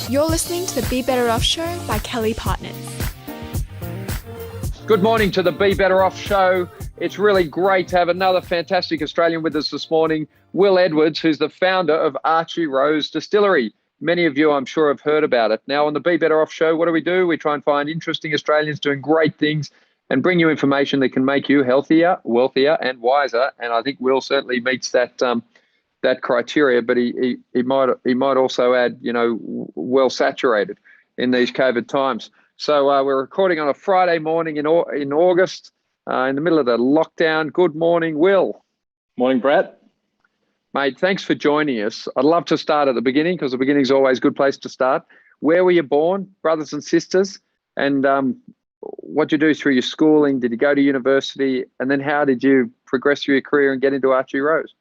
You're listening to the Be Better Off Show by Kelly+Partners. Good morning to the Be Better Off Show. It's really great to have another fantastic Australian with us this morning, Will Edwards, who's the founder of Archie Distillery. Many of you, I'm sure, have heard about it. Now, on the Be Better Off Show, what do? We try and find interesting Australians doing great things and bring you information that can make you healthier, wealthier, and wiser. And I think Will certainly meets that criteria, but he might also add, well saturated in these COVID times. So we're recording on a Friday morning in August, in the middle of the lockdown. Good morning, Will. Morning, Brett. Mate, thanks for joining us. I'd love to start at the beginning because the beginning is always a good place to start. Where were you born, brothers and sisters? And what did you do through your schooling? Did you go to university? And then how did you progress through your career and get into Archie Rose?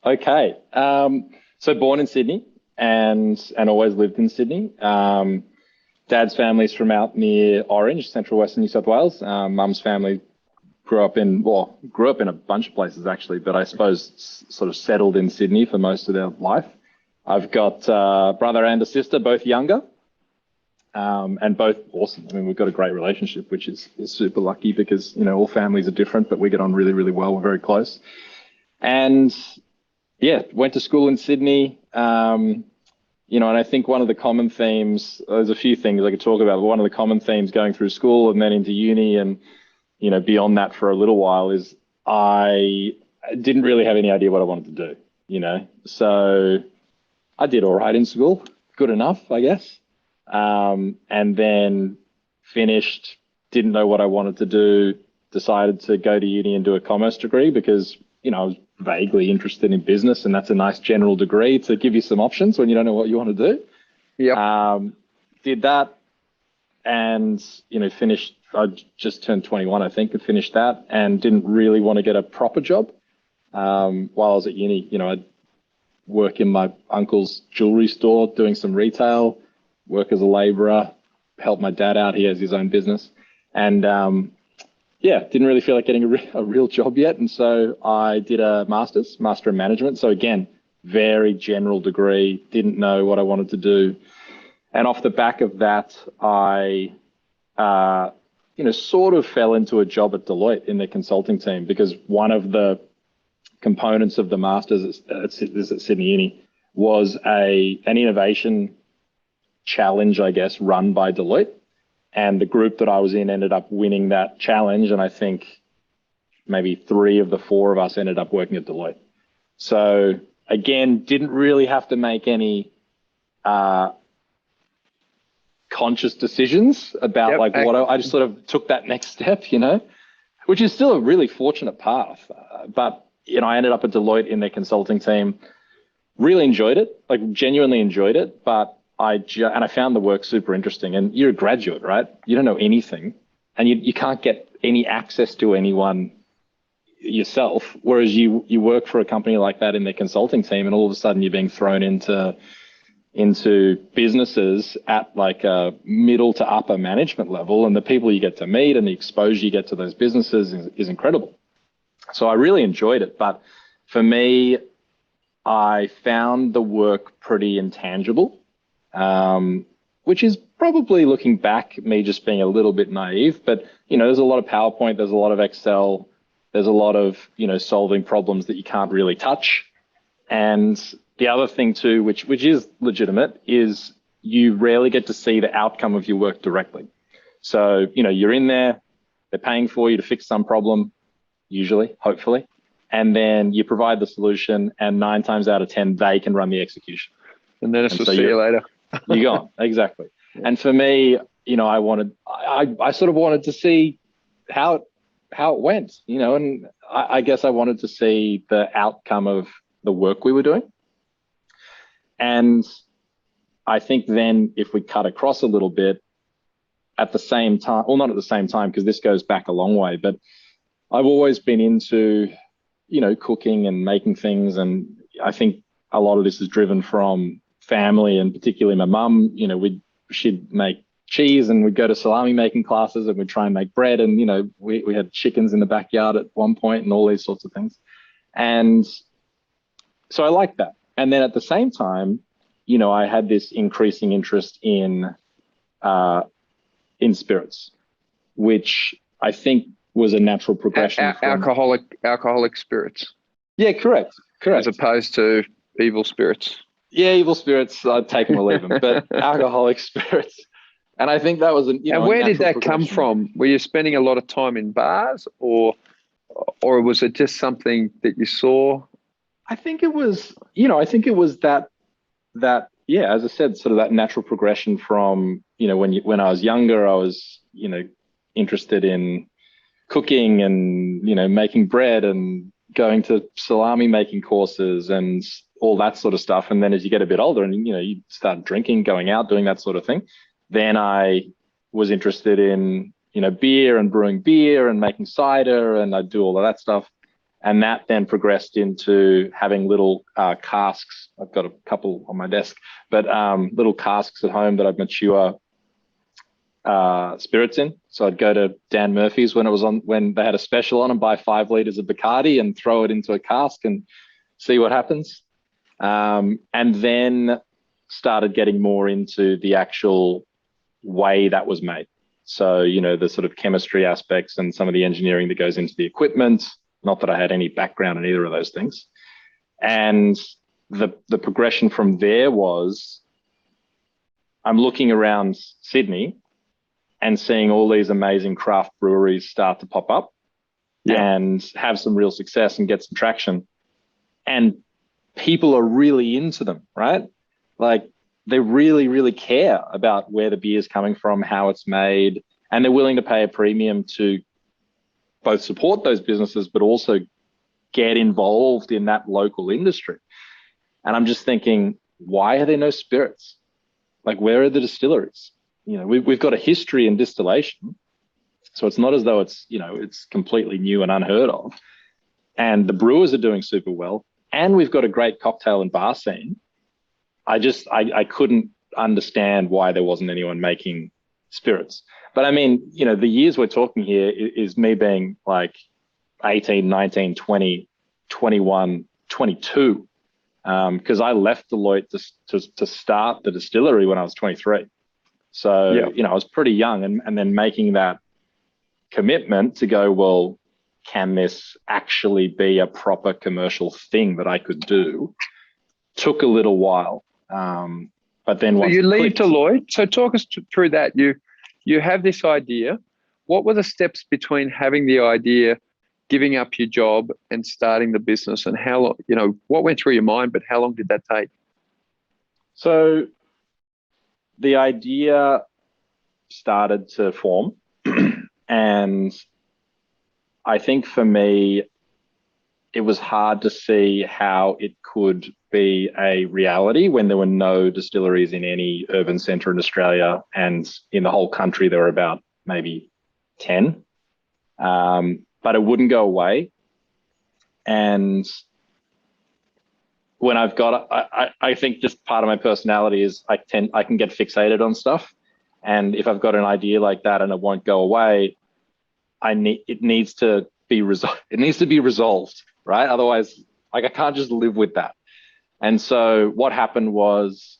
Okay. So born in Sydney and always lived in Sydney. Dad's family's from out near Orange, central western New South Wales. Mum's family grew up in a bunch of places actually, but I suppose sort of settled in Sydney for most of their life. I've got a brother and a sister, both younger, and both awesome. I mean, we've got a great relationship, which is super lucky because, all families are different, but we get on really, really well. We're very close. And yeah, went to school in Sydney. And I think one of the common themes, there's a few things I could talk about, but one of the common themes going through school and then into uni and, beyond that for a little while is I didn't really have any idea what I wanted to do, So I did all right in school, good enough, I guess. And then finished, didn't know what I wanted to do, decided to go to uni and do a commerce degree because, I was vaguely interested in business, and that's a nice general degree to give you some options when you don't know what you want to do. Yeah. Did that and, finished, I just turned 21, I think, and finished that and didn't really want to get a proper job. While I was at uni, I'd work in my uncle's jewelry store, doing some retail, work as a laborer, help my dad out. He has his own business. And, didn't really feel like getting a real job yet. And so I did a Master in Management. So again, very general degree, didn't know what I wanted to do. And off the back of that, I, sort of fell into a job at Deloitte in their consulting team because one of the components of the Masters at Sydney Uni was an innovation challenge, I guess, run by Deloitte. And the group that I was in ended up winning that challenge. And I think maybe 3 of the 4 of us ended up working at Deloitte. So again, didn't really have to make any conscious decisions about I just sort of took that next step, which is still a really fortunate path. But, I ended up at Deloitte in their consulting team, really enjoyed it, like genuinely enjoyed it. But I found the work super interesting. And you're a graduate, right? You don't know anything and you can't get any access to anyone yourself. Whereas you work for a company like that in their consulting team and all of a sudden you're being thrown into businesses at like a middle to upper management level. And the people you get to meet and the exposure you get to those businesses is incredible. So I really enjoyed it. But for me, I found the work pretty intangible. Which is probably looking back, me just being a little bit naive, but, there's a lot of PowerPoint, there's a lot of Excel, there's a lot of, solving problems that you can't really touch. And the other thing too, which is legitimate, is you rarely get to see the outcome of your work directly. So, you're in there, they're paying for you to fix some problem, usually, hopefully, and then you provide the solution and 9 times out of 10, they can run the execution. And then it's just see you later. You're gone. Exactly. Yeah. And for me, I sort of wanted to see how it went, and I guess I wanted to see the outcome of the work we were doing. And I think then if we cut across a little bit at the same time, well, not at the same time, because this goes back a long way, but I've always been into, cooking and making things. And I think a lot of this is driven from family and particularly my mum. She'd make cheese and we'd go to salami making classes and we'd try and make bread. And, we had chickens in the backyard at one point and all these sorts of things. And so I liked that. And then at the same time, I had this increasing interest in spirits, which I think was a natural progression. Alcoholic spirits. Yeah, correct. As opposed to evil spirits. Yeah, evil spirits, I'd take them or leave them, but alcoholic spirits. And I think that was and where did that come from? Were you spending a lot of time in bars, or was it just something that you saw? I think it was, that yeah, as I said, sort of that natural progression from, when I was younger, I was, interested in cooking and, making bread and going to salami making courses and all that sort of stuff. And then as you get a bit older and, you start drinking, going out, doing that sort of thing, then I was interested in, beer and brewing beer and making cider, and I'd do all of that stuff. And that then progressed into having little casks. I've got a couple on my desk, but little casks at home that I'd mature spirits in. So I'd go to Dan Murphy's when they had a special on and buy 5 liters of Bacardi and throw it into a cask and see what happens. And then started getting more into the actual way that was made. So, the sort of chemistry aspects and some of the engineering that goes into the equipment. Not that I had any background in either of those things. And the progression from there was I'm looking around Sydney and seeing all these amazing craft breweries start to pop up and have some real success and get some traction. And people are really into them, right? Like they really, really care about where the beer is coming from, how it's made, and they're willing to pay a premium to both support those businesses, but also get involved in that local industry. And I'm just thinking, why are there no spirits? Like, where are the distilleries? We've got a history in distillation. So it's not as though it's, it's completely new and unheard of. And the brewers are doing super well. And we've got a great cocktail and bar scene. I couldn't understand why there wasn't anyone making spirits. But I mean, the years we're talking here is me being like 18, 19, 20, 21, 22. Because I left Deloitte to start the distillery when I was 23. So, I was pretty young and then making that commitment to go, well, can this actually be a proper commercial thing that I could do? Took a little while. But then once you leave Deloitte. So talk us through that. You have this idea. What were the steps between having the idea, giving up your job and starting the business, and how long, what went through your mind, but how long did that take? So the idea started to form and I think for me, it was hard to see how it could be a reality when there were no distilleries in any urban centre in Australia, and in the whole country there were about maybe 10. But it wouldn't go away. And when I think just part of my personality is I can get fixated on stuff. And if I've got an idea like that and it won't go away, it needs to be resolved. It needs to be resolved, right? Otherwise, I can't just live with that. And so what happened was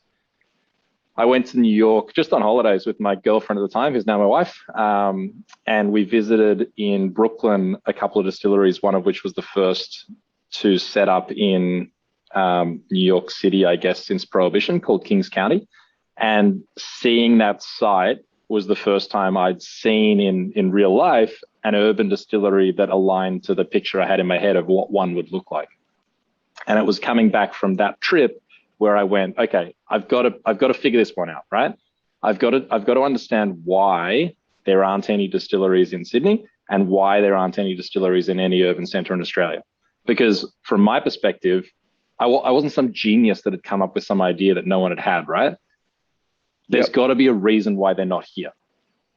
I went to New York just on holidays with my girlfriend at the time, who's now my wife. And we visited in Brooklyn a couple of distilleries, one of which was the first to set up in New York City, I guess, since Prohibition, called Kings County. And seeing that site was the first time I'd seen in real life an urban distillery that aligned to the picture I had in my head of what one would look like. And it was coming back from that trip where I went, okay, I've got to figure this one out, right? I've got to understand why there aren't any distilleries in Sydney and why there aren't any distilleries in any urban centre in Australia. Because from my perspective, I wasn't some genius that had come up with some idea that no one had, right? There's got to be a reason why they're not here.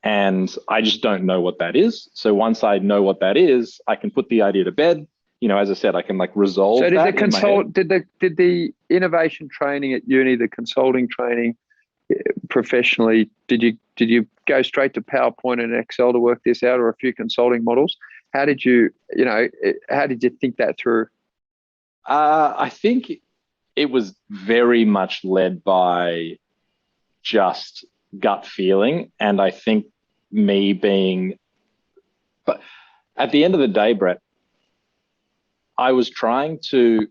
And I just don't know what that is. So once I know what that is, I can put the idea to bed. As I said, I can resolve that. So did the innovation training at uni, the consulting training professionally, did you go straight to PowerPoint and Excel to work this out, or a few consulting models? How did you think that through? I think it was very much led by just gut feeling. And I think but at the end of the day, Brett, I was trying to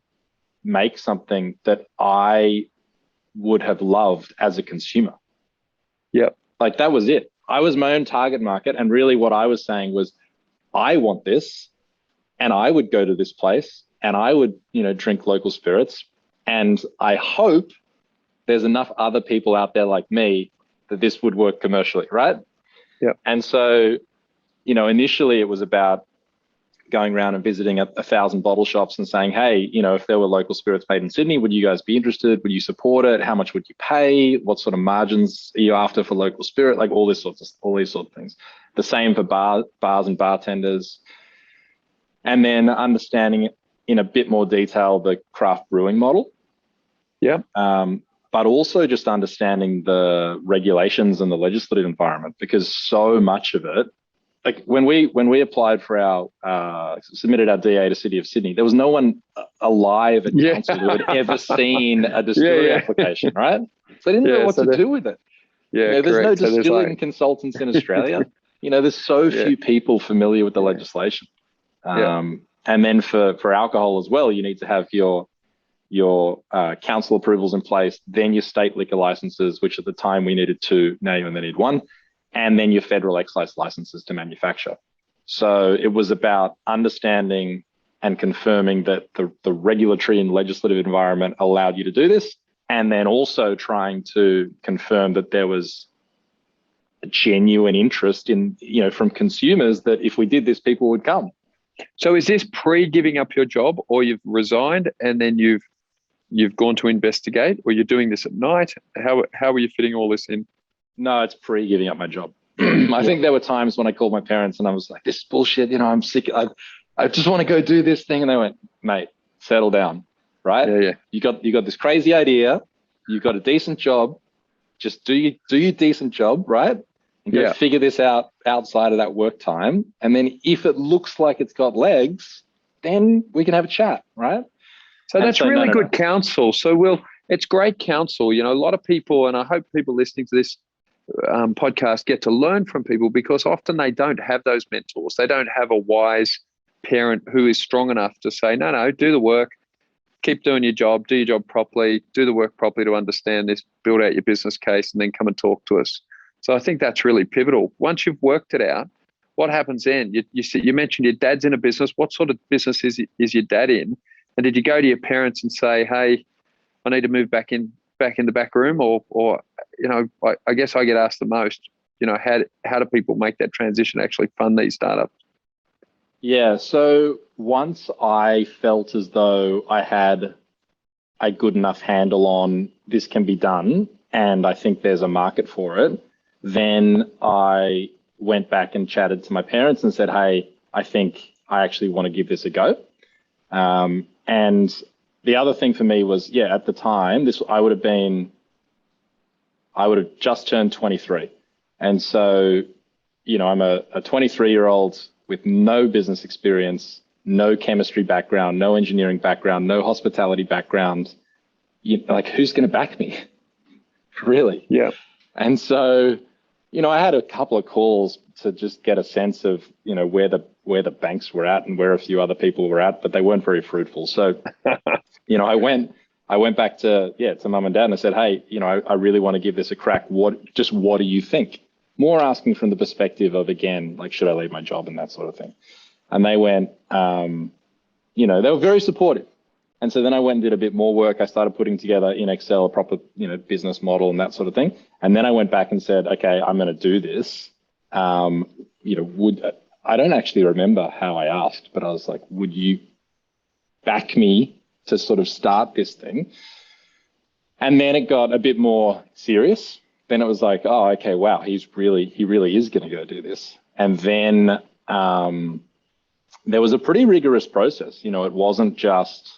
make something that I would have loved as a consumer. Yep. Like that was it. I was my own target market. And really what I was saying was, I want this, and I would go to this place and I would, drink local spirits. And I hope there's enough other people out there like me that this would work commercially, right? Yeah. And so, initially it was about going around and visiting 1,000 bottle shops and saying, hey, if there were local spirits made in Sydney, would you guys be interested? Would you support it? How much would you pay? What sort of margins are you after for local spirit? Like all these sorts of things. The same for bars and bartenders. And then understanding in a bit more detail the craft brewing model. Yeah. But also just understanding the regulations and the legislative environment, because so much of it, like when we applied for submitted our DA to City of Sydney, there was no one alive at council who had ever seen a distillery application, right? So they didn't know what to do with it. Yeah, there's no distilling consultants in Australia. There's so few people familiar with the legislation. And then for alcohol as well, you need to have your council approvals in place, then your state liquor licenses, which at the time we needed 2, now you only need 1, and then your federal excise licenses to manufacture. So it was about understanding and confirming that the regulatory and legislative environment allowed you to do this, and then also trying to confirm that there was a genuine interest in, from consumers, that if we did this, people would come. So is this pre-giving up your job, or you've resigned and then you've gone to investigate, or you're doing this at night? How are you fitting all this in? No, it's pre-giving up my job. I think there were times when I called my parents and I was like, this is bullshit, I'm sick. I just want to go do this thing. And they went, mate, settle down, right? Yeah. You got this crazy idea. You've got a decent job. Just do your decent job, right? And go figure this out outside of that work time. And then if it looks like it's got legs, then we can have a chat, right? So that's really good counsel. So it's great counsel. A lot of people, and I hope people listening to this podcast get to learn from people, because often they don't have those mentors. They don't have a wise parent who is strong enough to say, no, do the work, keep doing your job, do your job properly, do the work properly to understand this, build out your business case, and then come and talk to us. So I think that's really pivotal. Once you've worked it out, what happens then? You mentioned your dad's in a business. What sort of business is your dad in? And did you go to your parents and say, hey, I need to move back in the back room? Or I guess I get asked the most, how do people make that transition, actually fund these startups? Yeah, so once I felt as though I had a good enough handle on this can be done, and I think there's a market for it, then I went back and chatted to my parents and said, hey, I think I actually want to give this a go. And the other thing for me was, at the time, I would have just turned 23. And so, I'm a 23-year-old with no business experience, no chemistry background, no engineering background, no hospitality background. Who's going to back me? Really? Yeah. And so, I had a couple of calls to just get a sense of, where the banks were at and where a few other people were at, but they weren't very fruitful. So, I went back to mum and dad and I said, hey, I really want to give this a crack. What do you think? More asking from the perspective of, again, should I leave my job and that sort of thing? And they went, they were very supportive. And so then I went and did a bit more work. I started putting together in Excel a proper, business model and that sort of thing. And then I went back and said, okay, I'm going to do this. I don't actually remember how I asked, but I was like, would you back me to sort of start this thing? And then it got a bit more serious. Then it was like, oh, okay, wow, he really is going to go do this. And then there was a pretty rigorous process. It wasn't just,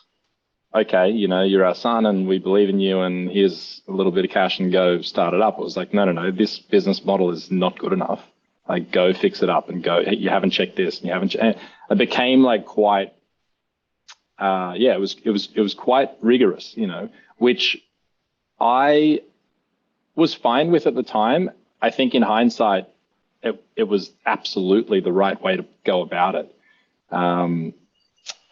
okay, you're our son and we believe in you and here's a little bit of cash and go start it up. It was like, no, this business model is not good enough. Go fix it up and go, hey, you haven't checked this and you haven't. It became quite yeah, it was quite rigorous, which I was fine with at the time. I think in hindsight, it was absolutely the right way to go about it. And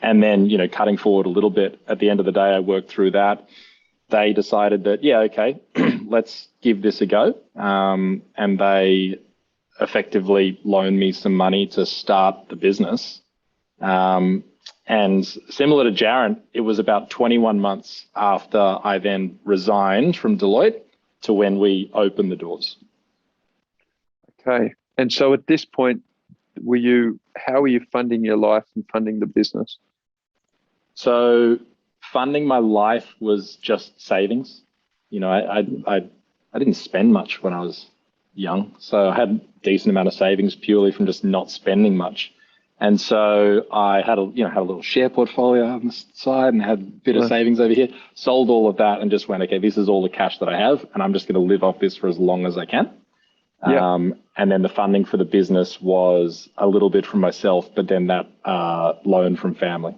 then, cutting forward a little bit, at the end of the day, I worked through that. They decided that, yeah, okay, let's give this a go. And they effectively loaned me some money to start the business. And similar to Jaron, it was about 21 months after I then resigned from Deloitte to when we opened the doors. Okay. And so at this point, how were you funding your life and funding the business? So funding my life was just savings. I didn't spend much when I was young, so I had a decent amount of savings purely from just not spending much. And so I had a little share portfolio on the side and had a bit of savings over here, sold all of that and just went, okay, this is all the cash that I have and I'm just going to live off this for as long as I can. Yeah. And then the funding for the business was a little bit from myself, but then that loan from family.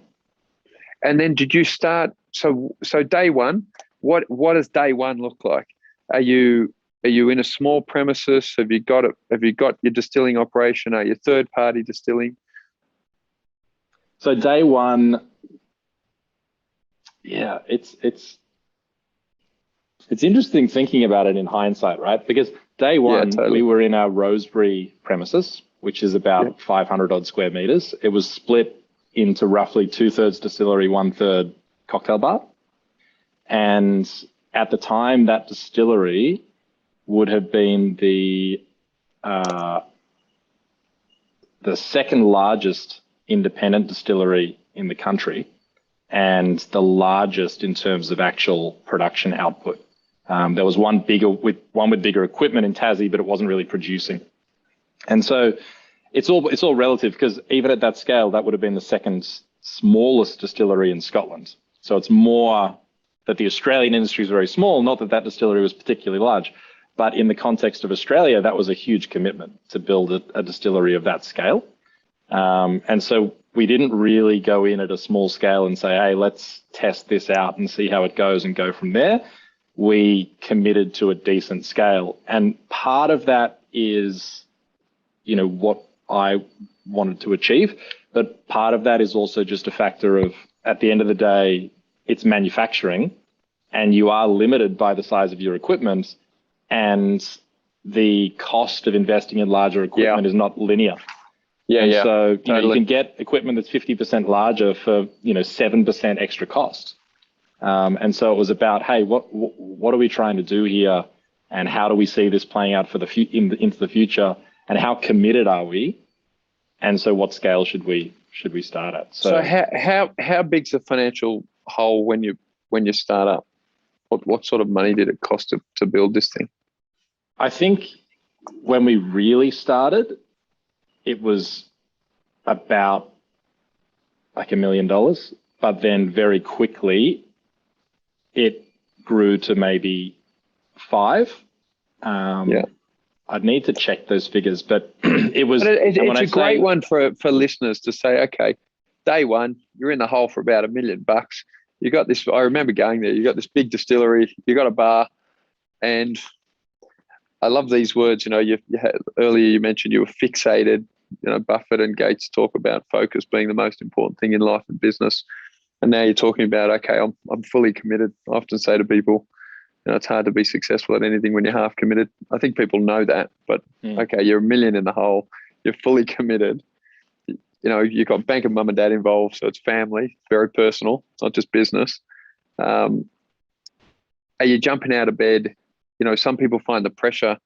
And then did you start, so day one, what does day one look like? Are you in a small premises? Have you got your distilling operation? Are you third party distilling? So day one, yeah, it's interesting thinking about it in hindsight, right? Because day one, we were in our Rosebery premises, which is about 500 odd square meters. It was split into roughly 2/3 distillery, 1/3 cocktail bar. And at the time, that distillery would have been the second largest independent distillery in the country and the largest in terms of actual production output. There was one with bigger equipment in Tassie, but it wasn't really producing. And so it's all relative, because even at that scale, that would have been the second smallest distillery in Scotland. So it's more that the Australian industry is very small, not that distillery was particularly large. But in the context of Australia, that was a huge commitment to build a distillery of that scale. And so we didn't really go in at a small scale and say, hey, let's test this out and see how it goes and go from there. We committed to a decent scale. And part of that is, what I wanted to achieve. But part of that is also just a factor of, at the end of the day, it's manufacturing and you are limited by the size of your equipment, and the cost of investing in larger equipment is not linear. So you can get equipment that's 50% larger for 7% extra cost. And so it was about, hey, what are we trying to do here, and how do we see this playing out for into the future, and how committed are we, and so what scale should we start at? So how big's the financial hole when you start up? What sort of money did it cost to build this thing? I think when we really started, it was about like $1 million, but then very quickly it grew to maybe 5. I'd need to check those figures, but it was. It's a great one for listeners to say, okay, day one, you're in the hole for about $1 million. You got this. I remember going there. You got this big distillery. You got a bar, and I love these words. Earlier you mentioned you were fixated. Buffett and Gates talk about focus being the most important thing in life and business. And now you're talking about, okay, I'm fully committed. I often say to people, it's hard to be successful at anything when you're half committed. I think people know that, but okay, you're $1 million in the hole. You're fully committed. You've got bank and mum and dad involved, so it's family, very personal. It's not just business. Are you jumping out of bed? Some people find the pressure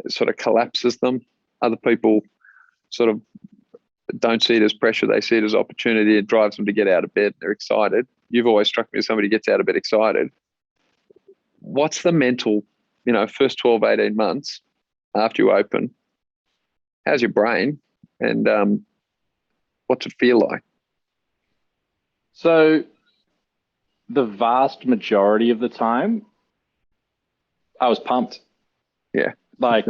sort of collapses them. Other people sort of don't see it as pressure. They see it as opportunity. It drives them to get out of bed. They're excited. You've always struck me as somebody who gets out of bed excited. What's the mental, first 12, 18 months after you open? How's your brain? And what's it feel like? So the vast majority of the time, I was pumped. Yeah. Like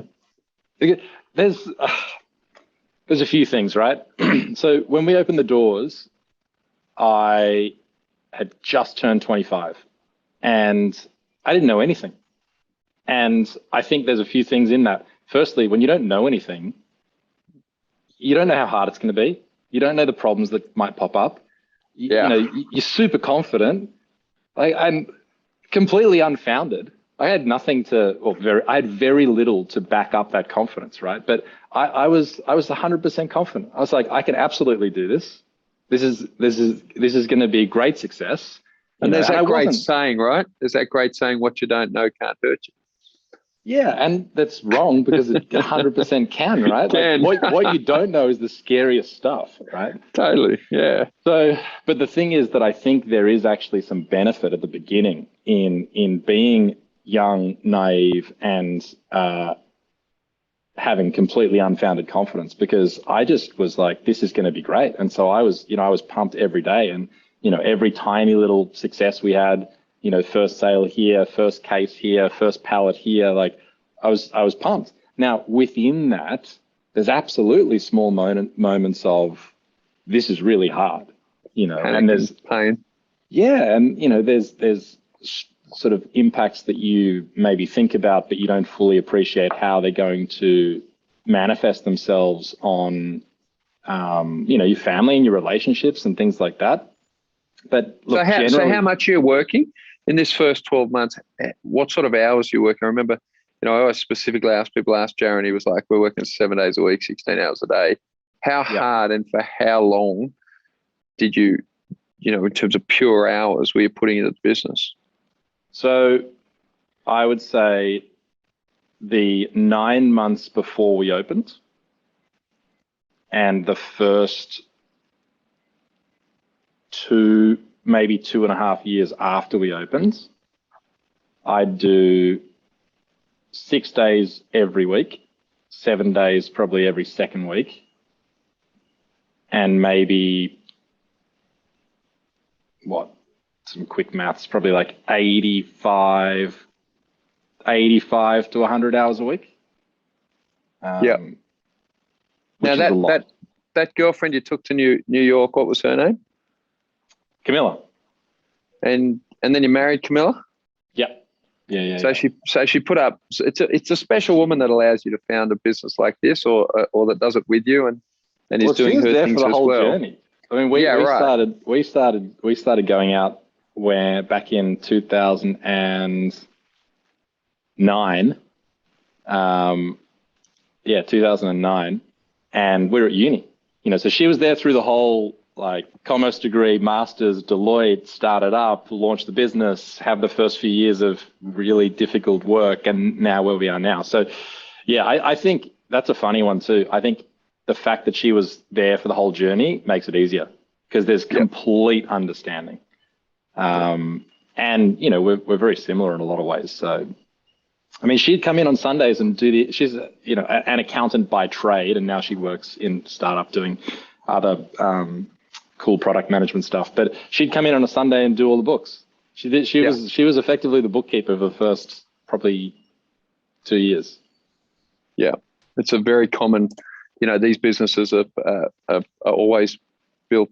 there's a few things, right? So when we opened the doors, I had just turned 25 and I didn't know anything. And I think there's a few things in that. Firstly, when you don't know anything, you don't know how hard it's going to be. You don't know the problems that might pop up. You know, you're super confident. I'm completely unfounded. I had nothing I had very little to back up that confidence, right? But I was 100% confident. I was like, I can absolutely do this. This is going to be a great success. And there's that great saying, right? There's that great saying, what you don't know can't hurt you. Yeah, and that's wrong because it 100% can, right? Like what you don't know is the scariest stuff, right? Totally, yeah. So, but the thing is that I think there is actually some benefit at the beginning in being young, naive, and having completely unfounded confidence, because I just was like, this is going to be great. And so I was pumped every day, and every tiny little success we had. First sale here, first case here, first pallet here. Like I was pumped. Now within that, there's absolutely small moments of this is really hard, and there's pain. Yeah, and there's sort of impacts that you maybe think about, but you don't fully appreciate how they're going to manifest themselves on, your family and your relationships and things like that. But look, so how much are you working in this first 12 months? What sort of hours are you working? I remember, I always specifically asked Jaron, he was like, we're working 7 days a week, 16 hours a day. How hard and for how long did you, in terms of pure hours, were you putting into the business? So I would say the 9 months before we opened and the first maybe 2.5 years after we opened, I'd do 6 days every week, 7 days probably every second week, and maybe some quick maths, probably like 85 to 100 hours a week. Yeah. Now that girlfriend you took to New York, what was her name? Camilla. And then you married Camilla? Yeah. Yeah. So she put up. It's a special woman that allows you to found a business like this, or that does it with you, and is doing her things as well. Journey. I mean, we started going out back in 2009. 2009, and we were at uni. So she was there through the whole commerce degree, masters, Deloitte, started up, launched the business, have the first few years of really difficult work, and now where we are now. So, yeah, I think that's a funny one too. I think the fact that she was there for the whole journey makes it easier because there's complete understanding. And, we're very similar in a lot of ways. So, I mean, she'd come in on Sundays and she's, an accountant by trade, and now she works in startup doing other cool product management stuff. But she'd come in on a Sunday and do all the books. She was effectively the bookkeeper for the first probably 2 years. Yeah, it's a very common. These businesses are always built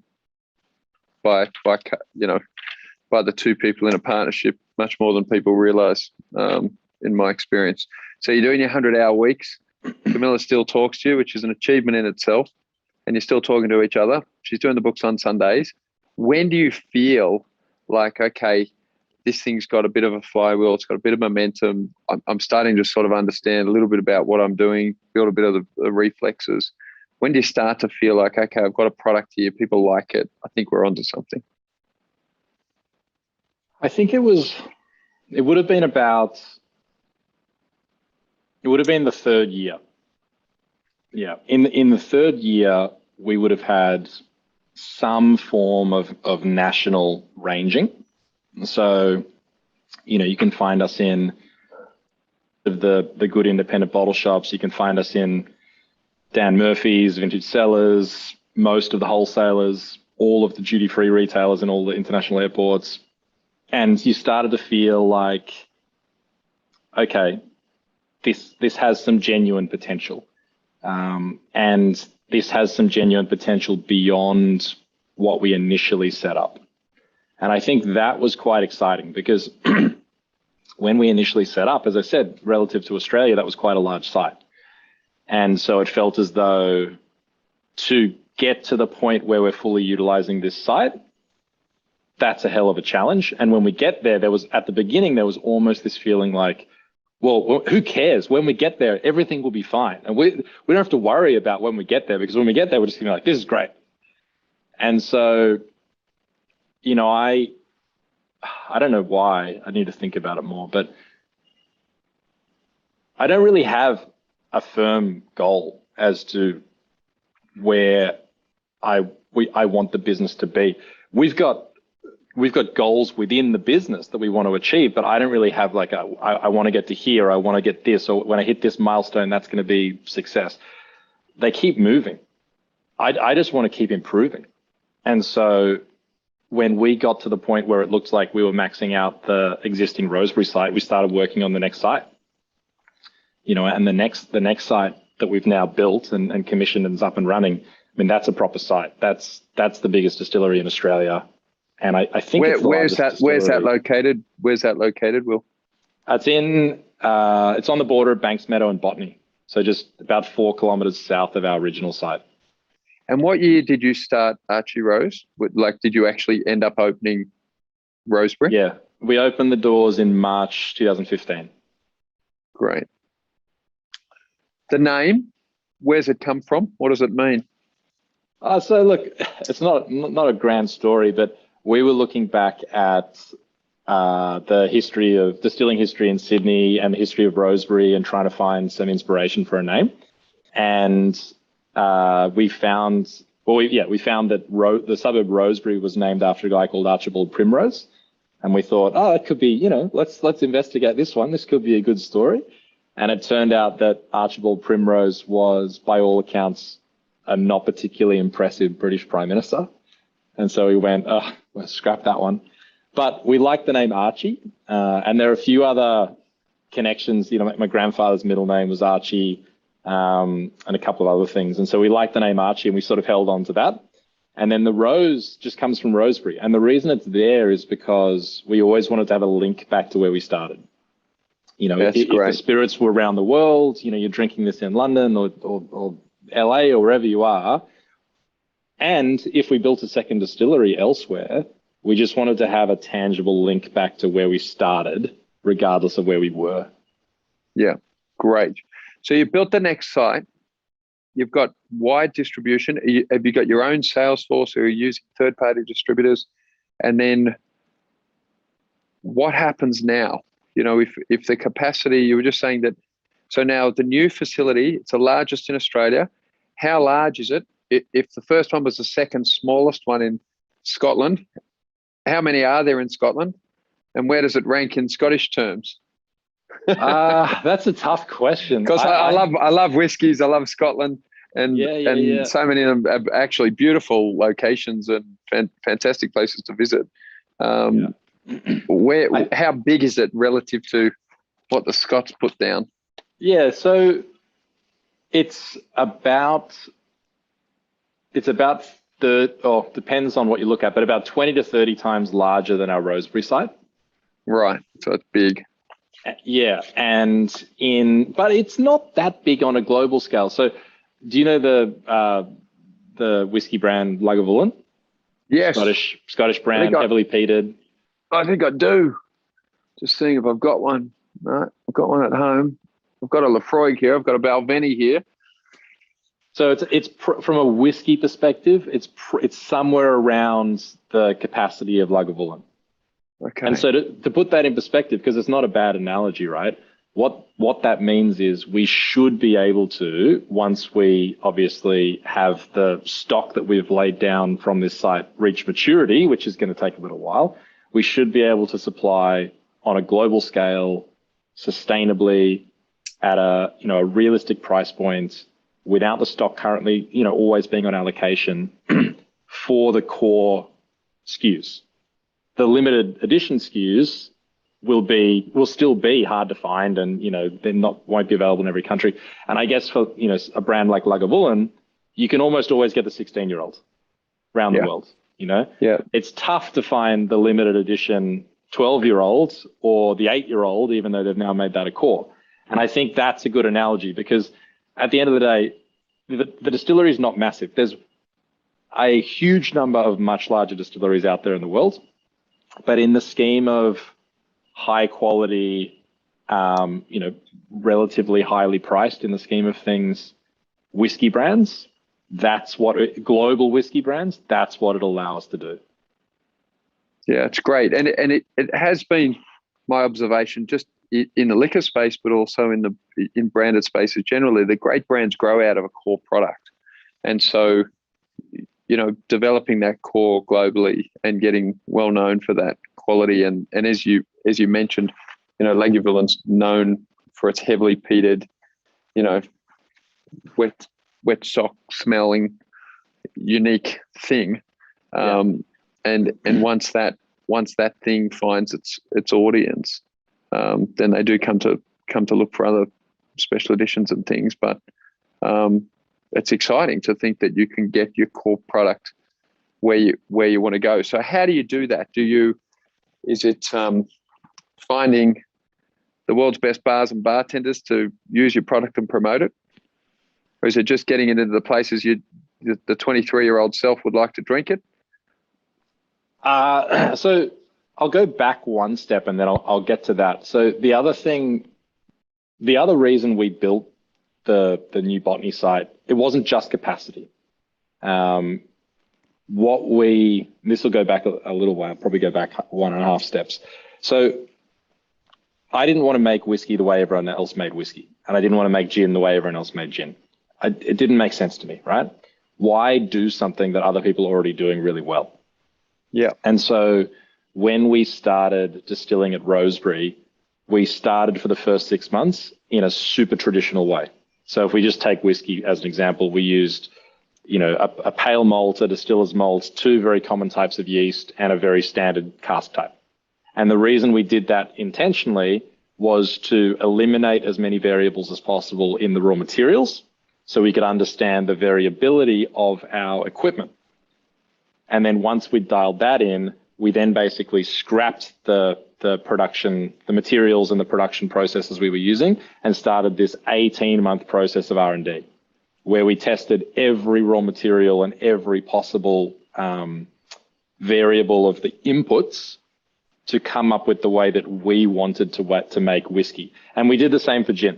by the two people in a partnership, much more than people realize, in my experience. So you're doing your 100-hour weeks. Camilla still talks to you, which is an achievement in itself, and you're still talking to each other. She's doing the books on Sundays. When do you feel like, okay, this thing's got a bit of a flywheel, it's got a bit of momentum, I'm starting to sort of understand a little bit about what I'm doing, build a bit of the reflexes? When do you start to feel like, okay, I've got a product here, people like it, I think we're onto something? I think it would have been the third year. Yeah. In the third year, we would have had some form of national ranging. So, you can find us in the good independent bottle shops. You can find us in Dan Murphy's, Vintage Cellars, most of the wholesalers, all of the duty-free retailers in all the international airports. And you started to feel like, okay, this has some genuine potential. And this has some genuine potential beyond what we initially set up. And I think that was quite exciting because when we initially set up, as I said, relative to Australia, that was quite a large site. And so it felt as though to get to the point where we're fully utilizing this site, that's a hell of a challenge. And when we get there, at the beginning, there was almost this feeling like, well, who cares? When we get there, everything will be fine. And we don't have to worry about when we get there, because when we get there, we're just going to be like, this is great. And so, I don't know why. I need to think about it more, but I don't really have a firm goal as to where I want the business to be. We've got goals within the business that we want to achieve, but I don't really have like I want to get to here, I want to get this, or when I hit this milestone, that's going to be success. They keep moving. I just want to keep improving. And so when we got to the point where it looked like we were maxing out the existing Rosebery site, we started working on the next site. And the next site that we've now built and commissioned and is up and running, I mean, that's a proper site. That's the biggest distillery in Australia. And I think where's that located? Where's that located, Will? It's on the border of Banksmeadow and Botany. So just about 4 kilometers south of our original site. And what year did you start Archie Rose? Did you actually end up opening Rosebery? Yeah, we opened the doors in March 2015. Great. The name, where's it come from? What does it mean? So look, it's not a grand story, but we were looking back at the history of distilling history in Sydney and the history of Rosebery and trying to find some inspiration for a name. And we found that the suburb Rosebery was named after a guy called Archibald Primrose. And we thought, it could be, let's investigate this one. This could be a good story. And it turned out that Archibald Primrose was, by all accounts, a not particularly impressive British Prime Minister. And so we went, let's scrap that one. But we like the name Archie. And there are a few other connections. My grandfather's middle name was Archie, and a couple of other things. And so we like the name Archie, and we sort of held on to that. And then the rose just comes from Rosebery. And the reason it's there is because we always wanted to have a link back to where we started. If the spirits were around the world, you're drinking this in London or LA or wherever you are. And if we built a second distillery elsewhere, we just wanted to have a tangible link back to where we started, regardless of where we were. Yeah, great. So you built the next site. You've got wide distribution. Have you got your own sales force, or are you using third-party distributors? And then what happens now? If the capacity, you were just saying that, so now the new facility, it's the largest in Australia. How large is it? If the first one was the second smallest one in Scotland, how many are there in Scotland? And where does it rank in Scottish terms? That's a tough question. Because I love whiskies. I love Scotland. And so many of them have actually beautiful locations and fantastic places to visit. How big is it relative to what the Scots put down? Yeah, so it's about depends on what you look at, but about 20 to 30 times larger than our Rosebery site. Right, so it's big. Yeah, but it's not that big on a global scale. So, do you know the whiskey brand Lagavulin? Yes, Scottish brand, heavily peated. I think I do. Just seeing if I've got one. No, I've got one at home. I've got a Lafroig here. I've got a Balvenie here. So it's from a whiskey perspective, it's somewhere around the capacity of Lagavulin. Okay. And so to put that in perspective, because it's not a bad analogy, right? What that means is we should be able to, once we obviously have the stock that we've laid down from this site reach maturity, which is going to take a little while, we should be able to supply on a global scale, sustainably, at a realistic price point, without the stock currently always being on allocation for the core SKUs. The limited edition SKUs will still be hard to find, and they won't be available in every country. And I guess for a brand like Lagavulin, you can almost always get the 16-year-old around the world. Yeah. It's tough to find the limited edition 12-year-olds or the 8-year-old, even though they've now made that a core. And I think that's a good analogy, because at the end of the day, the distillery is not massive. There's a huge number of much larger distilleries out there in the world, but in the scheme of high quality, relatively highly priced in the scheme of things, whiskey brands, global whiskey brands, that's what it'll allow us to do. Yeah, it's great. And it has been my observation just in the liquor space, but also in branded spaces generally, the great brands grow out of a core product. And so, developing that core globally and getting well known for that quality. And as you mentioned, Lagavulin known for its heavily peated, wet sock smelling, unique thing. And once that thing finds its audience, then they do come to look for other special editions and things. But it's exciting to think that you can get your core product where you want to go. So how do you do that? Is it finding the world's best bars and bartenders to use your product and promote it? Or is it just getting it into the places the 23-year-old self would like to drink it? So I'll go back one step and then I'll get to that. So the other reason we built the new Botany site, it wasn't just capacity. This will go back a little while, probably go back 1.5 steps. So I didn't want to make whiskey the way everyone else made whiskey, and I didn't want to make gin the way everyone else made gin. It didn't make sense to me, right? Why do something that other people are already doing really well? Yeah. And so when we started distilling at Rosebery, we started for the first 6 months in a super traditional way. So if we just take whiskey as an example, we used, a pale malt, a distiller's malt, 2 very common types of yeast, and a very standard cask type. And the reason we did that intentionally was to eliminate as many variables as possible in the raw materials, so we could understand the variability of our equipment. And then once we dialed that in, we then basically scrapped the production, the materials and the production processes we were using, and started this 18-month process of R&D, where we tested every raw material and every possible variable of the inputs to come up with the way that we wanted to make whiskey. And we did the same for gin.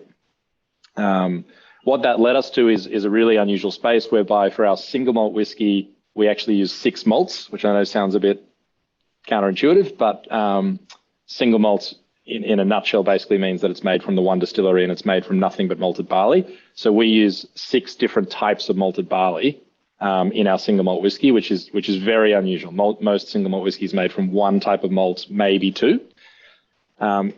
What that led us to is a really unusual space, whereby for our single malt whiskey, we actually use 6 malts, which I know sounds a bit counterintuitive, but single malts in a nutshell basically means that it's made from the one distillery and it's made from nothing but malted barley. So we use 6 different types of malted barley in our single malt whiskey, which is very unusual. Most single malt whiskey is made from 1 type of malt, maybe 2.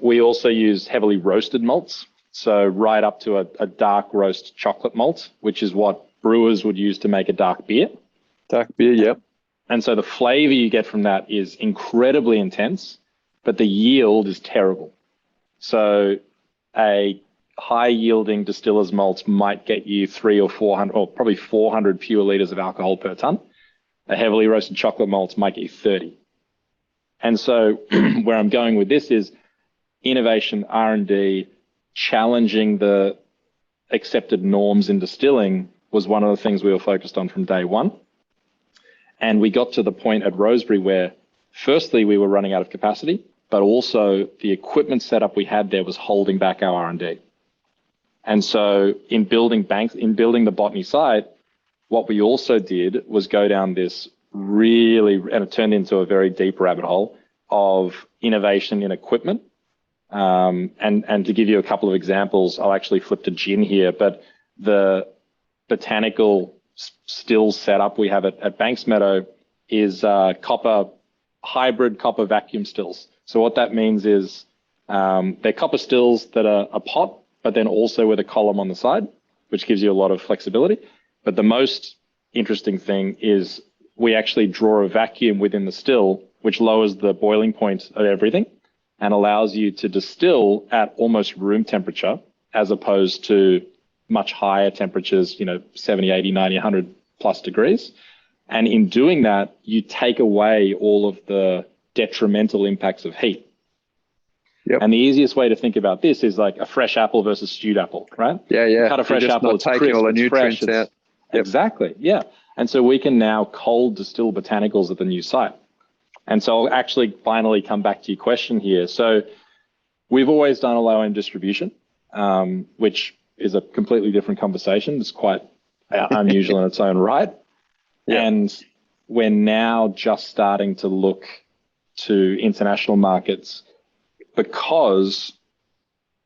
We also use heavily roasted malts, so right up to a dark roast chocolate malt, which is what brewers would use to make a dark beer. Dark beer, yep. And so the flavor you get from that is incredibly intense, but the yield is terrible. So a high yielding distiller's malt might get you 300 or 400, or probably 400 pure liters of alcohol per ton. A heavily roasted chocolate malt might get you 30. And so where I'm going with this is innovation, R&D, challenging the accepted norms in distilling was one of the things we were focused on from day one. And we got to the point at Rosebery where firstly we were running out of capacity, but also the equipment setup we had there was holding back our R&D. And so in building the Botany site, what we also did was go down this and it turned into a very deep rabbit hole of innovation in equipment. And to give you a couple of examples, I'll actually flip to gin here, but the botanical still setup we have at Banks Meadow is hybrid copper vacuum stills. So what that means is they're copper stills that are a pot, but then also with a column on the side, which gives you a lot of flexibility. But the most interesting thing is we actually draw a vacuum within the still, which lowers the boiling point of everything and allows you to distill at almost room temperature, as opposed to much higher temperatures, 70, 80, 90, 100 plus degrees. And in doing that, you take away all of the detrimental impacts of heat. Yep. And the easiest way to think about this is like a fresh apple versus stewed apple, right? Yeah. You cut a fresh apple, it's crisp, all the it's nutrients fresh, out. Yep. Exactly, yeah. And so we can now cold distill botanicals at the new site. And so I'll actually finally come back to your question here. So we've always done a low-end distribution, which is a completely different conversation. It's quite unusual in its own right. Yeah. And we're now just starting to look to international markets because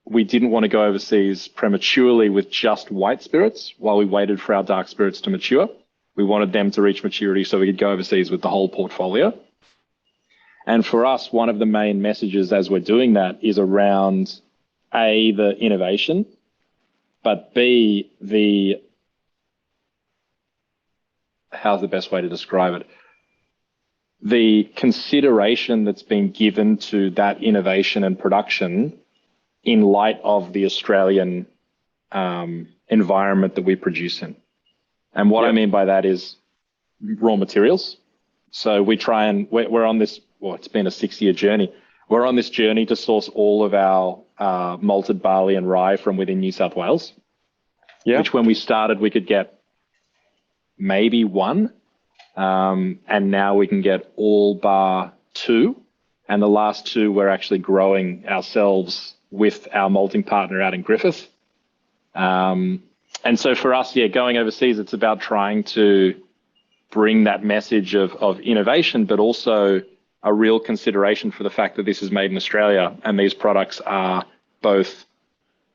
we didn't want to go overseas prematurely with just white spirits while we waited for our dark spirits to mature. We wanted them to reach maturity so we could go overseas with the whole portfolio. And for us, one of the main messages as we're doing that is around A, the innovation, but B, how's the best way to describe it? The consideration that's been given to that innovation and production in light of the Australian environment that we produce in. And what I mean by that is raw materials. So we try and we're on this, well, it's been a 6-year journey. We're on this journey to source all of our malted barley and rye from within New South Wales, which when we started, we could get maybe one. And now we can get all bar 2. And the last 2 we're actually growing ourselves with our malting partner out in Griffith. And so for us, going overseas, it's about trying to bring that message of innovation, but also a real consideration for the fact that this is made in Australia and these products are both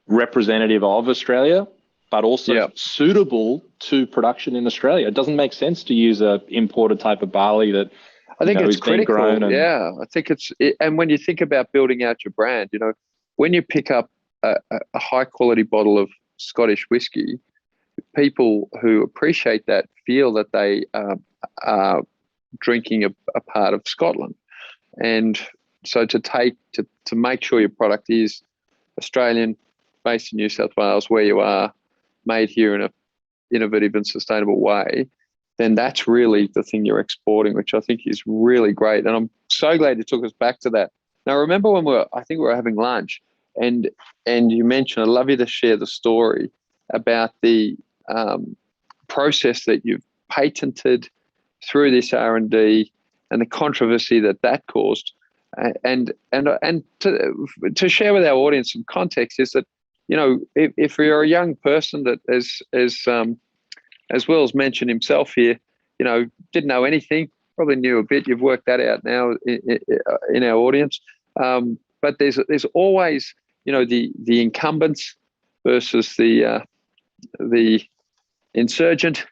representative of Australia, but also suitable to production in Australia. It doesn't make sense to use a imported type of barley that I think it's critical. Grown I think and when you think about building out your brand, when you pick up a high quality bottle of Scottish whiskey, people who appreciate that feel that they are drinking a part of Scotland. And so to make sure your product is Australian, based in New South Wales, where you are, made here in an innovative and sustainable way, then that's really the thing you're exporting, which I think is really great. And I'm so glad you took us back to that. Now, remember when I think we were having lunch and you mentioned, I'd love you to share the story about the process that you've patented through this R&D and the controversy that caused. And to share with our audience some context is that, if you're a young person that as Will's mentioned himself here, didn't know anything, probably knew a bit. You've worked that out now in our audience. But there's always, the incumbents versus the insurgent.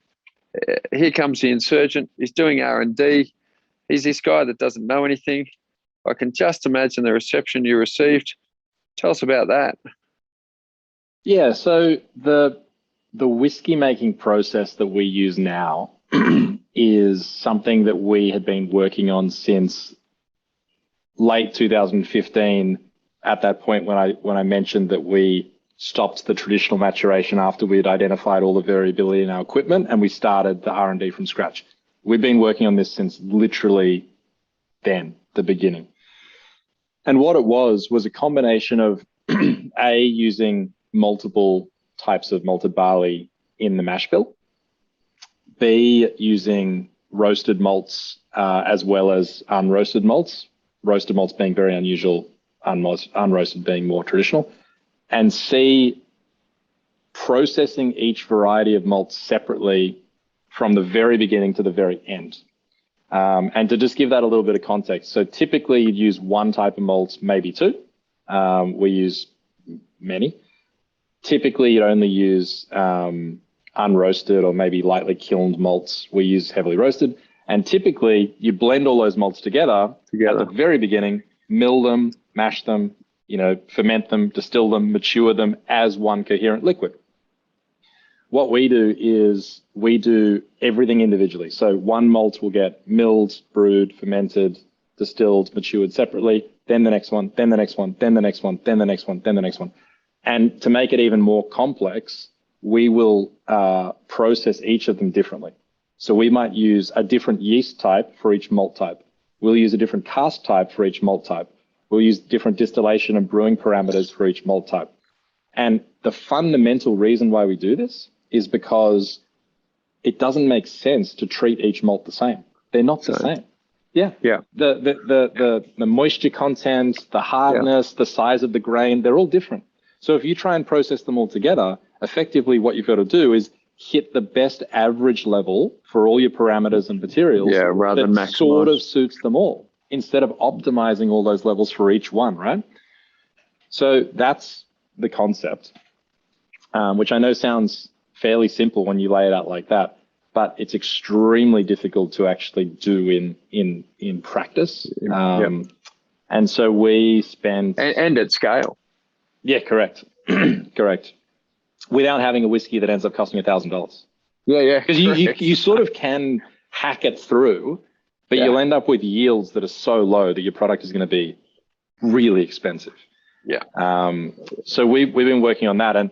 Here comes the insurgent. He's doing R&D. He's this guy that doesn't know anything. I can just imagine the reception you received. Tell us about that. Yeah, so the whiskey making process that we use now is something that we had been working on since late 2015. At that point, when I mentioned that we stopped the traditional maturation after we had identified all the variability in our equipment and we started the R&D from scratch. We've been working on this since literally then, the beginning. And what it was a combination of A, using multiple types of malted barley in the mash bill, B, using roasted malts as well as unroasted malts, roasted malts being very unusual, unroasted being more traditional, and C, processing each variety of malts separately from the very beginning to the very end. And to just give that a little bit of context, so typically you'd use one type of malts, maybe 2. We use many. Typically you'd only use unroasted or maybe lightly kilned malts. We use heavily roasted. And typically you blend all those malts together at the very beginning, mill them, mash them, ferment them, distill them, mature them as one coherent liquid. What we do is we do everything individually. So one malt will get milled, brewed, fermented, distilled, matured separately, then the next one, then the next one, then the next one, then the next one, then the next one. And to make it even more complex, we will process each of them differently. So we might use a different yeast type for each malt type. We'll use a different cask type for each malt type. We'll use different distillation and brewing parameters for each malt type. And the fundamental reason why we do this is because it doesn't make sense to treat each malt the same. They're not the same. Yeah. Yeah. The moisture content, the hardness, the size of the grain, they're all different. So if you try and process them all together, effectively what you've got to do is hit the best average level for all your parameters and materials rather than maximize. Sort of suits them all, instead of optimizing all those levels for each one, right? So that's the concept, which I know sounds fairly simple when you lay it out like that, but it's extremely difficult to actually do in practice. And so we spend... And at scale. Yeah, correct. Correct. Without having a whiskey that ends up costing $1,000. Yeah. Because you sort of can hack it through, but you'll end up with yields that are so low that your product is going to be really expensive. Yeah. So we've been working on that, and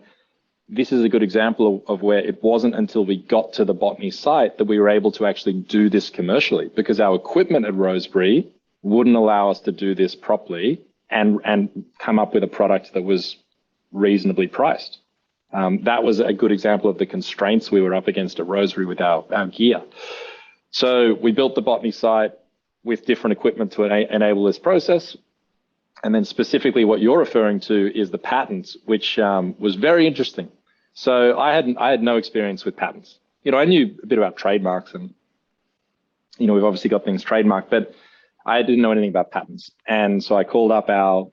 this is a good example of where it wasn't until we got to the Botany site that we were able to actually do this commercially, because our equipment at Rosebery wouldn't allow us to do this properly and come up with a product that was reasonably priced. That was a good example of the constraints we were up against at Rosebery with our gear. So we built the Botany site with different equipment to enable this process. And then specifically what you're referring to is the patents, which was very interesting. So I had no experience with patents. I knew a bit about trademarks, and we've obviously got things trademarked, but I didn't know anything about patents. And so I called up our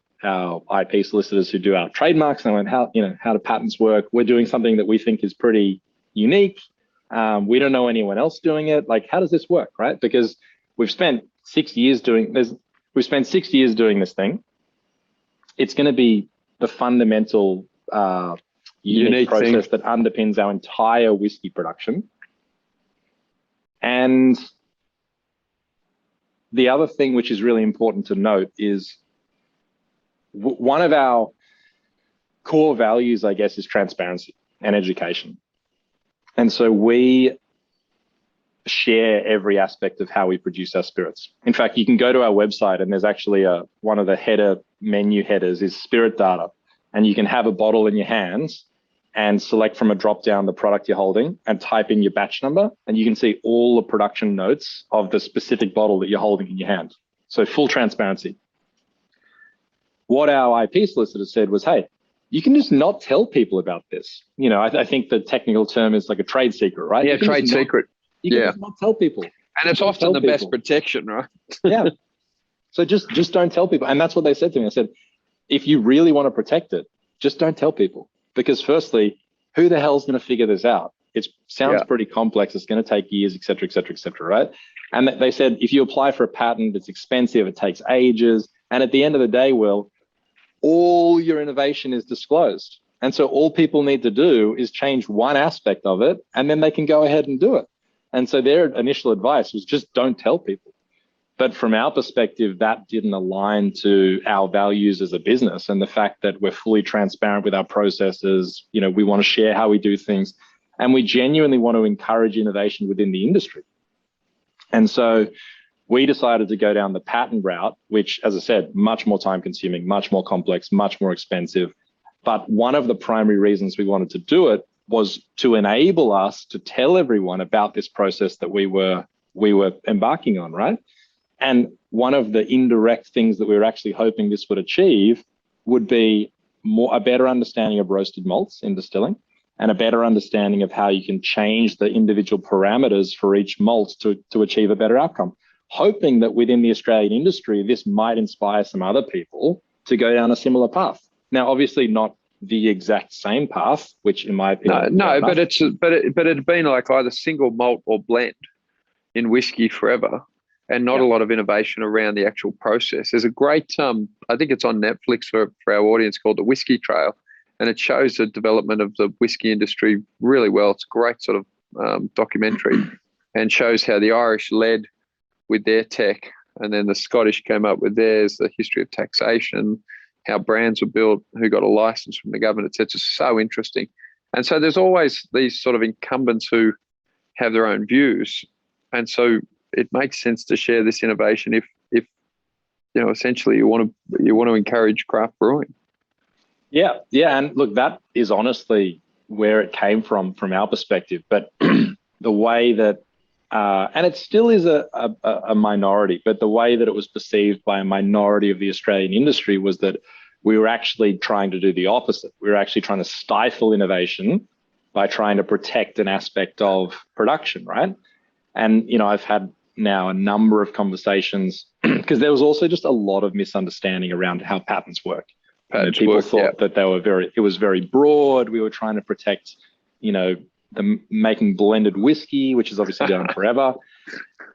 IP solicitors who do our trademarks, and I went, how do patents work? We're doing something that we think is pretty unique. We don't know anyone else doing it. Like, how does this work, right? Because we've spent 6 years doing this thing. It's going to be the fundamental unique process that underpins our entire whiskey production. And the other thing which is really important to note is one of our core values, I guess, is transparency and education. And so we share every aspect of how we produce our spirits. In fact, you can go to our website, and there's actually one of the menu headers is spirit data. And you can have a bottle in your hands and select from a drop down the product you're holding and type in your batch number, and you can see all the production notes of the specific bottle that you're holding in your hand. So full transparency. What our IP solicitor said was, hey, you can just not tell people about this. I think the technical term is like a trade secret, right? Yeah, trade secret. You can just not tell people. And it's often the best protection, right? Yeah. So just don't tell people. And that's what they said to me. I said, if you really want to protect it, just don't tell people. Because firstly, who the hell's going to figure this out? It sounds pretty complex. It's going to take years, et cetera, right? And they said, if you apply for a patent, it's expensive. It takes ages. And at the end of the day, Will, all your innovation is disclosed. And so all people need to do is change one aspect of it, and then they can go ahead and do it. And so their initial advice was just don't tell people. But from our perspective, that didn't align to our values as a business, and the fact that we're fully transparent with our processes. We want to share how we do things, and we genuinely want to encourage innovation within the industry. And so we decided to go down the patent route, which, as I said, much more time consuming, much more complex, much more expensive. But one of the primary reasons we wanted to do it was to enable us to tell everyone about this process that we were embarking on, right? And one of the indirect things that we were actually hoping this would achieve would be a better understanding of roasted malts in distilling, and a better understanding of how you can change the individual parameters for each malt to achieve a better outcome. Hoping that within the Australian industry, this might inspire some other people to go down a similar path. Now, obviously not the exact same path, which in my opinion... No, but it had been like either single malt or blend in whiskey forever, and not a lot of innovation around the actual process. There's a great, I think it's on Netflix for our audience, called The Whiskey Trail, and it shows the development of the whiskey industry really well. It's a great sort of documentary, and shows how the Irish led with their tech, and then the Scottish came up with theirs, the history of taxation, how brands were built, who got a license from the government, etc. So interesting. And so there's always these sort of incumbents who have their own views. And so it makes sense to share this innovation if essentially you want to encourage craft brewing. Yeah, and look, that is honestly where it came from our perspective. But the way that, and it still is a minority, but the way that it was perceived by a minority of the Australian industry was that we were actually trying to do the opposite. We were actually trying to stifle innovation by trying to protect an aspect of production, right? And, I've had now a number of conversations because there was also just a lot of misunderstanding around how patents work. People thought that it was very broad. We were trying to protect, the making blended whiskey, which is obviously going forever.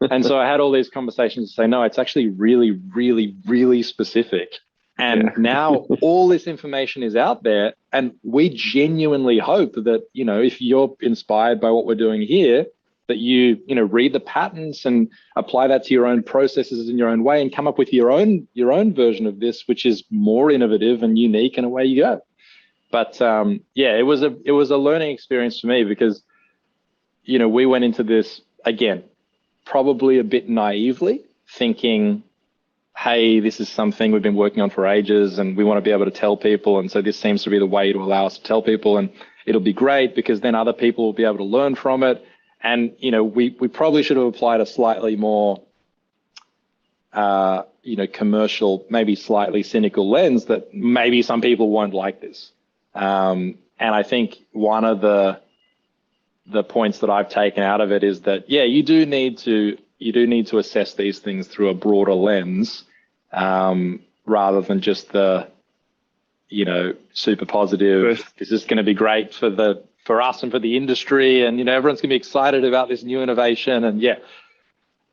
And so I had all these conversations to say, no, it's actually really, really, really specific. And now all this information is out there, and we genuinely hope that, if you're inspired by what we're doing here, that you read the patents and apply that to your own processes in your own way and come up with your own version of this, which is more innovative and unique, and away you go. But it was a learning experience for me because, we went into this again, probably a bit naively, thinking, hey, this is something we've been working on for ages and we want to be able to tell people. And so this seems to be the way to allow us to tell people, and it'll be great because then other people will be able to learn from it. And, we probably should have applied a slightly more, commercial, maybe slightly cynical lens that maybe some people won't like this. And I think one of the points that I've taken out of it is that, you do need to assess these things through a broader lens, rather than just the, super positive. This is going to be great for us and for the industry, and everyone's gonna be excited about this new innovation. And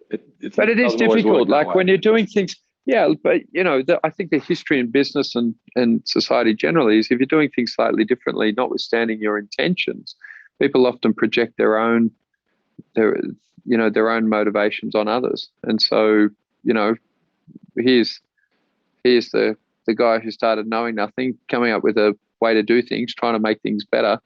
but it is difficult. Like when you're doing things, but I think the history in business and society generally is if you're doing things slightly differently, notwithstanding your intentions, people often project their own motivations on others. And so here's the guy who started knowing nothing, coming up with a way to do things, trying to make things better.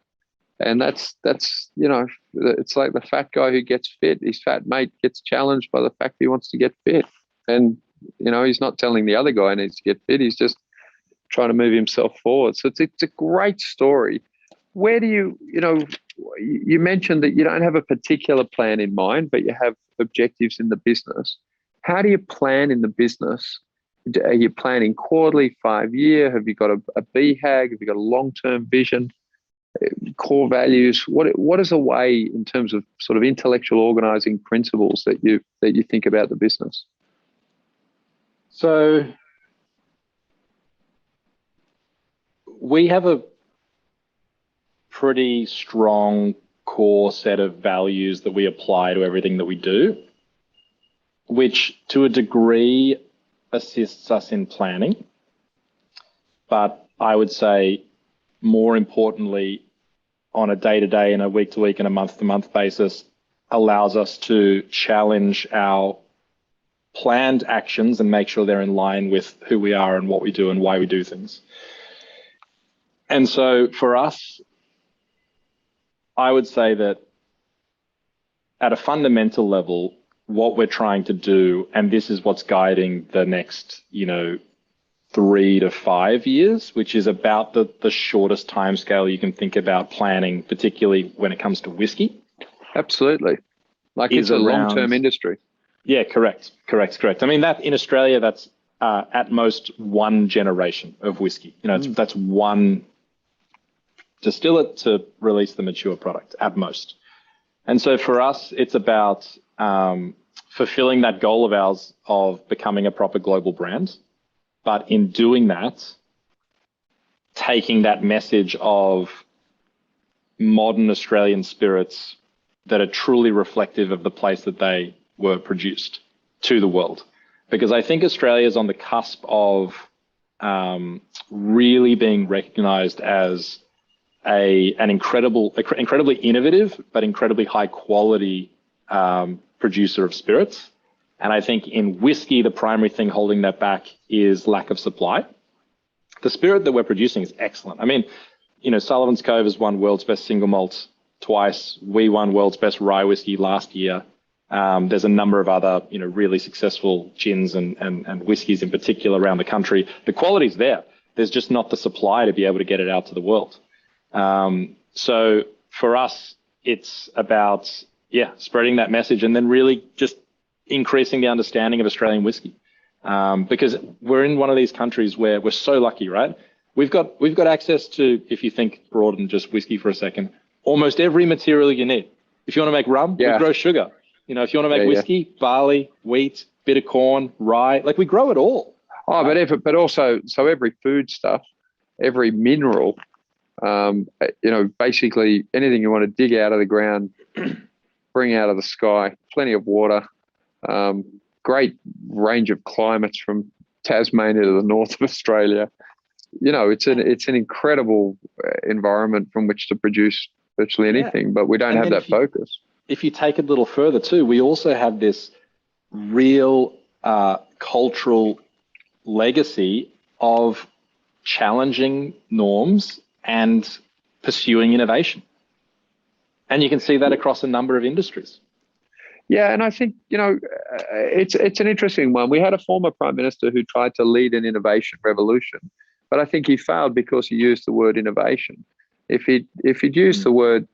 And that's it's like the fat guy who gets fit. His fat mate gets challenged by the fact that he wants to get fit. And, he's not telling the other guy he needs to get fit. He's just trying to move himself forward. So it's a great story. Where do you mentioned that you don't have a particular plan in mind, but you have objectives in the business. How do you plan in the business? Are you planning quarterly, 5-year? Have you got a BHAG? Have you got a long-term vision? Core values? What is a way in terms of sort of intellectual organizing principles that you think about the business? So we have a pretty strong core set of values that we apply to everything that we do, which to a degree assists us in planning. But I would say more importantly, on a day-to-day and a week-to-week and a month-to-month basis, allows us to challenge our planned actions and make sure they're in line with who we are and what we do and why we do things. And so for us, I would say that at a fundamental level, what we're trying to do, and this is what's guiding the next, 3 to 5 years, which is about the shortest timescale you can think about planning, particularly when it comes to whiskey. Absolutely. Like it's a long-term industry. Yeah, correct. I mean, that in Australia, that's at most 1 generation of whiskey. That's one distillate to release the mature product at most. And so for us, it's about fulfilling that goal of ours of becoming a proper global brand. But in doing that, taking that message of modern Australian spirits that are truly reflective of the place that they were produced to the world. Because I think Australia is on the cusp of really being recognized as an incredibly innovative, but incredibly high quality producer of spirits. And I think in whiskey, the primary thing holding that back is lack of supply. The spirit that we're producing is excellent. I mean, Sullivan's Cove has won world's best single malt twice. We won World's Best Rye Whiskey last year. There's a number of other, really successful gins and whiskeys in particular around the country. The quality's there. There's just not the supply to be able to get it out to the world. So for us, it's about, spreading that message and then really just increasing the understanding of Australian whiskey. Because we're in one of these countries where we're so lucky, right? We've got access to, if you think broad than just whiskey for a second, almost every material you need. If you want to make rum, we grow sugar. If you want to make whiskey, barley, wheat, bit of corn, rye, we grow it all. Oh, but also, so every food stuff, every mineral, basically anything you want to dig out of the ground, bring out of the sky, plenty of water, great range of climates from Tasmania to the north of Australia. It's an incredible environment from which to produce virtually anything, but we don't have that focus. If you take it a little further too, we also have this real cultural legacy of challenging norms and pursuing innovation. And you can see that across a number of industries. Yeah, and I think, it's an interesting one. We had a former prime minister who tried to lead an innovation revolution, but I think he failed because he used the word innovation. If he'd used the word,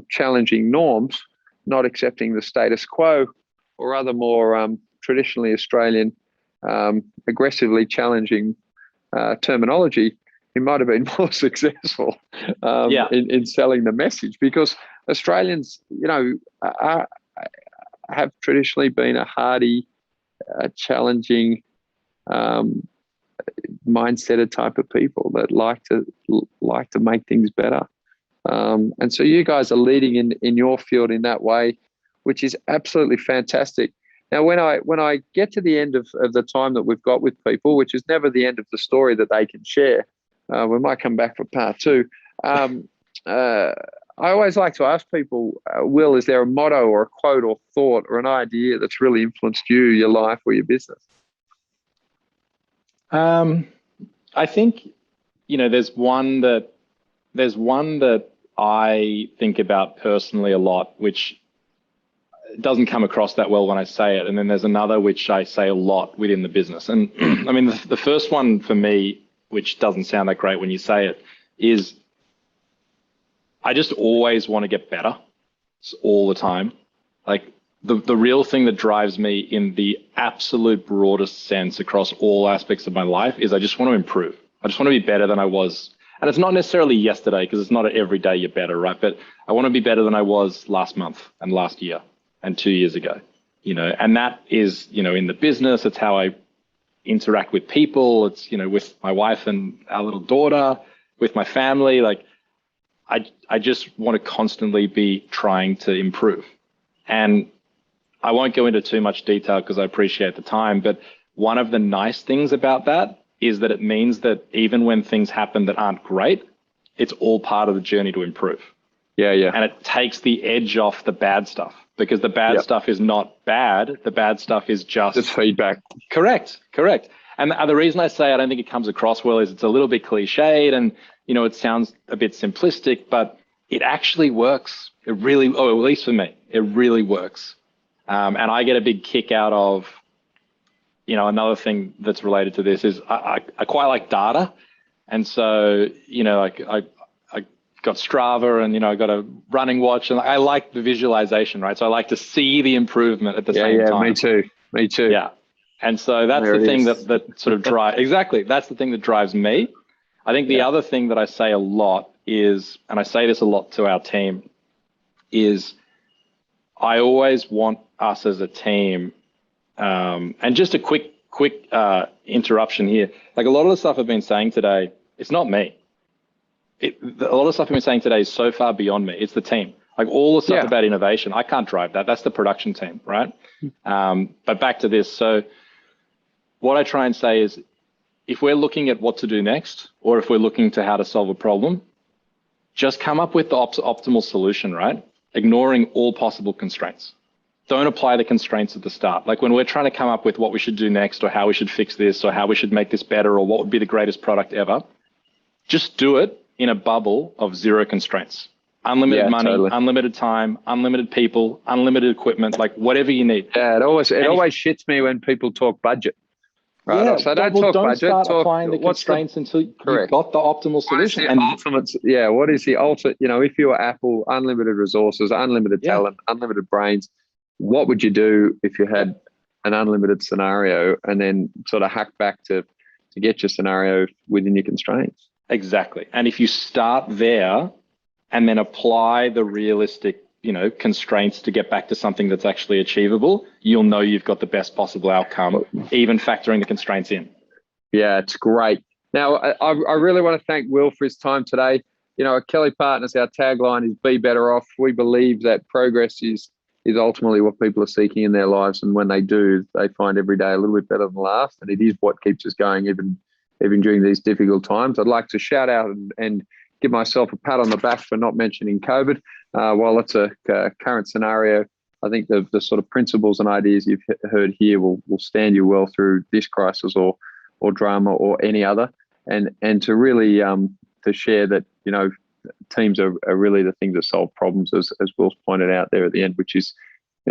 challenging norms, not accepting the status quo, or other more traditionally Australian aggressively challenging terminology, he might have been more successful in selling the message, because Australians, have traditionally been a hardy, challenging, mindseted type of people that like to make things better. And so you guys are leading in your field in that way, which is absolutely fantastic. Now, when I get to the end of the time that we've got with people, which is never the end of the story that they can share, we might come back for part two. I always like to ask people, Will, is there a motto or a quote or thought or an idea that's really influenced you, your life, or your business? I think, there's one that I think about personally a lot, which doesn't come across that well when I say it. And then there's another which I say a lot within the business. And I mean, the first one for me, which doesn't sound that great when you say it, is I just always want to get better all the time. The real thing that drives me in the absolute broadest sense across all aspects of my life is I just want to improve. I just want to be better than I was. And it's not necessarily yesterday, because it's not every day you're better, right? But I want to be better than I was last month and last year and 2 years ago, and that is, in the business, it's how I interact with people. It's, with my wife and our little daughter, with my family. I just want to constantly be trying to improve. And I won't go into too much detail because I appreciate the time, but one of the nice things about that is that it means that even when things happen that aren't great, it's all part of the journey to improve. Yeah. And it takes the edge off the bad stuff, because the bad stuff is not bad. The bad stuff is just feedback. Correct. And the reason I say I don't think it comes across well is it's a little bit cliched and, it sounds a bit simplistic, but it actually works. It really, at least for me, it really works. And I get a big kick out of, another thing that's related to this is I quite like data. And so, I got Strava and, I got a running watch, and I like the visualization, right? So I like to see the improvement at the same time. Me too. Yeah. And so that's the thing that sort of drives, exactly. That's the thing that drives me. I think the other thing that I say a lot is, and I say this a lot to our team, is I always want us as a team, and just a quick interruption here. A lot of the stuff I've been saying today, it's not me. A lot of the stuff I've been saying today is so far beyond me. It's the team. All the stuff about innovation, I can't drive that. That's the production team, right? But back to this. So what I try and say is, if we're looking at what to do next, or if we're looking to how to solve a problem, just come up with the optimal solution, right? Ignoring all possible constraints. Don't apply the constraints at the start. When we're trying to come up with what we should do next, or how we should fix this, or how we should make this better, or what would be the greatest product ever, just do it in a bubble of zero constraints. Unlimited money, totally. unlimited time, unlimited people, unlimited equipment, like whatever you need. Yeah, it always shits me when people talk budget. Right? Yeah, So don't budget. start applying the constraints until you've got the optimal solution. What is the ultimate? If you were Apple, unlimited resources, unlimited talent, unlimited brains, what would you do if you had an unlimited scenario, and then sort of hack back to get your scenario within your constraints? Exactly. And if you start there and then apply the realistic, constraints to get back to something that's actually achievable, you'll know you've got the best possible outcome, even factoring the constraints in. Yeah, it's great. Now, I really want to thank Will for his time today. At Kelly+Partners, our tagline is "Be Better Off." We believe that progress is ultimately what people are seeking in their lives, and when they do, they find every day a little bit better than last, and it is what keeps us going even during these difficult times. I'd like to shout out and give myself a pat on the back for not mentioning COVID. While it's a current scenario, I think the sort of principles and ideas you've heard here will stand you well through this crisis or drama or any other, and to really to share that teams are really the thing that solve problems, as Will's pointed out there at the end, which is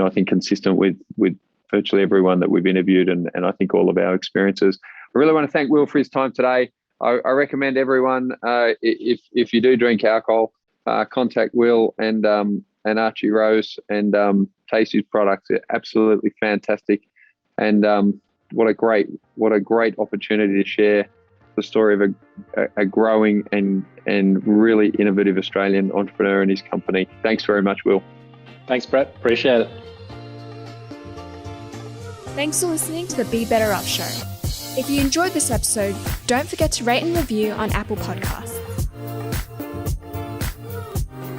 I think consistent with virtually everyone that we've interviewed, and I think all of our experiences. I really want to thank Will for his time today. I recommend everyone, if you do drink alcohol, contact Will and Archie Rose and taste his products. They're absolutely fantastic, and what a great opportunity to share the story of a growing and really innovative Australian entrepreneur and his company. Thanks very much, Will. Thanks, Brett. Appreciate it. Thanks for listening to the Be Better Off Show. If you enjoyed this episode, don't forget to rate and review on Apple Podcasts.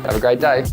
Have a great day.